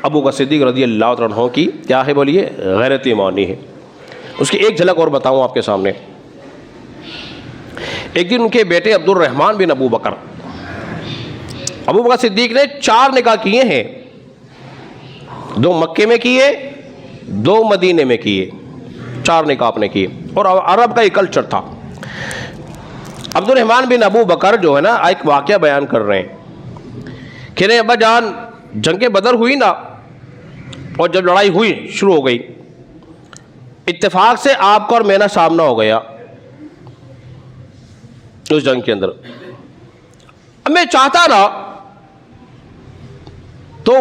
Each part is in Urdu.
ابو بکر صدیق رضی اللہ عنہ کی کیا ہے بولیے غیرت ایمانی ہے. اس کی ایک جھلک اور بتاؤں آپ کے سامنے. ایک دن ان کے بیٹے عبد الرحمن بن ابو بکر صدیق نے 4 نکاح کیے ہیں. 2 مکے میں کیے, 2 مدینے میں کیے, 4 نکاح آپ نے کیے. اور عرب کا یہ کلچر تھا. عبد الرحمن بن ابو بکر جو ہے نا ایک واقعہ بیان کر رہے ہیں کہ ابا جان جنگ بدر ہوئی نا, اور جب لڑائی ہوئی شروع ہو گئی, اتفاق سے آپ کا اور میرا سامنا ہو گیا اس جنگ کے اندر. اب میں چاہتا نا تو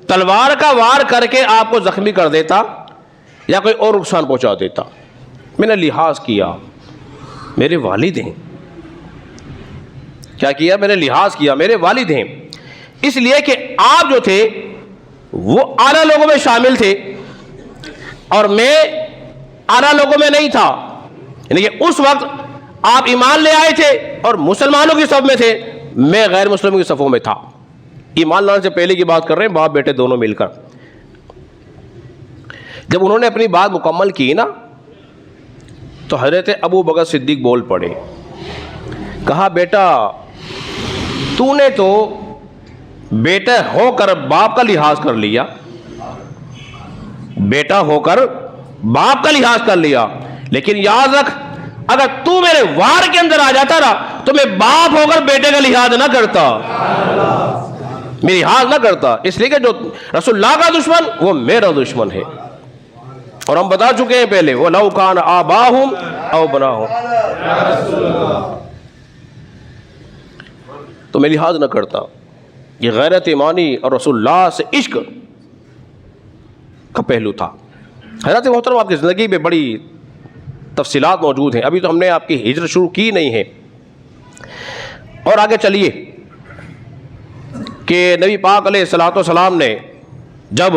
تلوار کا وار کر کے آپ کو زخمی کر دیتا یا کوئی اور نقصان پہنچا دیتا. میں نے لحاظ کیا, میرے والد ہیں. کیا کیا؟ میں نے لحاظ کیا, میرے والد ہیں. اس لیے کہ آپ جو تھے وہ اعلیٰ لوگوں میں شامل تھے اور میں اعلیٰ لوگوں میں نہیں تھا. یعنی کہ اس وقت آپ ایمان لے آئے تھے اور مسلمانوں کی صف میں تھے, میں غیر مسلموں کی صفوں میں تھا. ایمان لانے سے پہلے کی بات کر رہے ہیں, باپ بیٹے دونوں مل کر. جب انہوں نے اپنی بات مکمل کی نا تو حضرت ابو بکر صدیق بول پڑے. کہا بیٹا تو نے تو بیٹا ہو کر باپ کا لحاظ کر لیا, بیٹا ہو کر باپ کا لحاظ کر لیا, لیکن یاد رکھ اگر تو میرے وار کے اندر آ جاتا نا تو میں باپ ہو کر بیٹے کا لحاظ نہ کرتا, میری لحاظ نہ کرتا. اس لیے کہ جو رسول اللہ کا دشمن وہ میرا دشمن ہے. اور ہم بتا چکے ہیں پہلے وَلَوْ كَانَ آبَاؤُهُمْ أَوْ أَبْنَاؤُهُمْ, تو میں لحاظ نہ کرتا. یہ غیرت ایمانی اور رسول اللہ سے عشق کا پہلو تھا. حضرت محترم آپ کی زندگی میں بڑی تفصیلات موجود ہیں. ابھی تو ہم نے آپ کی ہجرت شروع کی نہیں ہے. اور آگے چلیے کہ نبی پاک علیہ الصلوۃ والسلام نے جب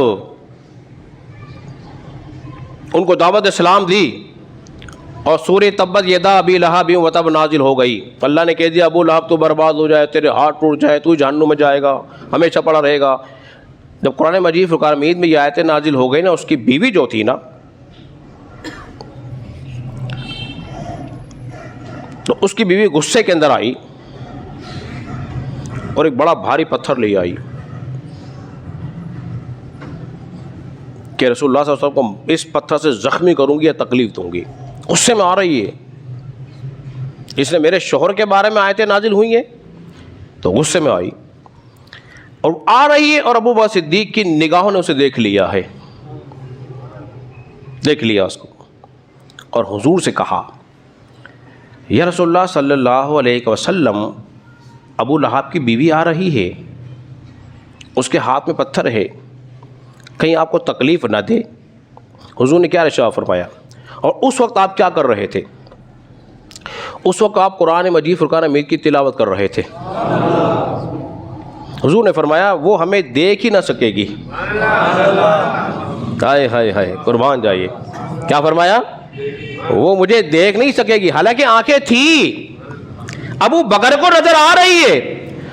ان کو دعوت اسلام دی اور سورہ تبت یدا ابی لہب وتب نازل ہو گئی, اللہ نے کہہ دیا ابو لہب تو برباد ہو جائے, تیرے ہاتھ ٹوٹ جائے, تو جہنم میں جائے گا, ہمیشہ پڑا رہے گا. جب قرآن مجید فرقان حمید میں یہ آیتیں نازل ہو گئی نا, اس کی بیوی جو تھی نا تو اس کی بیوی غصے کے اندر آئی اور ایک بڑا بھاری پتھر لے آئی کہ رسول اللہ صلی اللہ علیہ وسلم کو اس پتھر سے زخمی کروں گی یا تکلیف دوں گی. غصے میں آ رہی ہے, اس نے میرے شوہر کے بارے میں آیتیں نازل ہوئی ہیں تو غصے میں آئی اور آ رہی ہے. اور ابو بکر صدیق کی نگاہوں نے اسے دیکھ لیا ہے, دیکھ لیا اس کو, اور حضور سے کہا یا رسول اللہ صلی اللہ علیہ وسلم ابو لہب کی بیوی آ رہی ہے, اس کے ہاتھ میں پتھر ہے, کہیں آپ کو تکلیف نہ دے. حضور نے کیا ارشاد فرمایا؟ اور اس وقت آپ کیا کر رہے تھے؟ اس وقت آپ قرآن مجید فرقان حمید کی تلاوت کر رہے تھے. حضور نے فرمایا وہ ہمیں دیکھ ہی نہ سکے گی. ہائے ہائے ہائے, قربان جائیے. کیا فرمایا؟ وہ مجھے دیکھ نہیں سکے گی, حالانکہ آنکھیں تھی, ابو بکر کو نظر آ رہی ہے,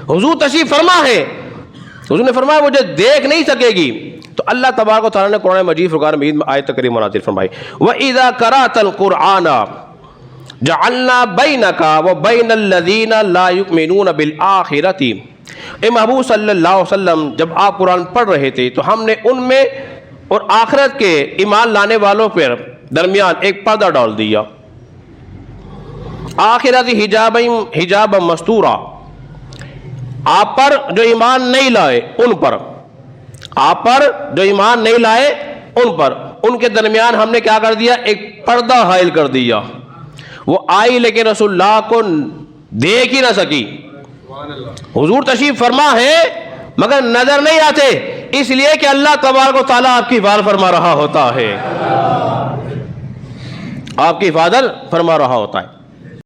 حضور تشریف فرما ہے. حضور نے فرمایا مجھے دیکھ نہیں سکے گی. تو اللہ تبارک و تعالیٰ نے قرآن مجید فرقان حمید میں آیت کریمہ نازل فرمائی وَإِذَا قَرَأْتَ الْقُرْآنَ جَعَلْنَا بَيْنَكَ وَبَيْنَ الَّذِينَ لَا يُؤْمِنُونَ بِالْآخِرَةِ. اے محبوب صلی اللہ علیہ وسلم جب آپ قرآن پڑھ رہے تھے تو ہم نے ان میں اور آخرت کے ایمان لانے والوں پر درمیان ایک پردہ ڈال دیا. آخرت حجاب مستورا, آپ پر جو ایمان نہیں لائے ان پر, آپ پر جو ایمان نہیں لائے ان پر, ان کے درمیان ہم نے کیا کر دیا؟ ایک پردہ حائل کر دیا. وہ آئی لیکن رسول اللہ کو دیکھ ہی نہ سکی. حضور تشریف فرما ہے مگر نظر نہیں آتے, اس لیے کہ اللہ تبارک و تعالیٰ آپ کی حفاظت فرما رہا ہوتا ہے, آپ کی حفاظت فرما رہا ہوتا ہے.